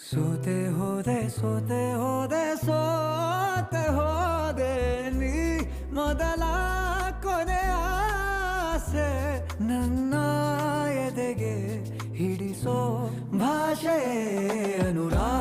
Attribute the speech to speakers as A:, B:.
A: ಸೋತೆ ಹೋದೆ ನೀ ಮೊದಲ ಕೊನೆ ಆಸೆ ನನ್ನ ಎದೆಗೆ ಹಿಡಿಸೋ ಭಾಷೆ ಅನುರಾಗ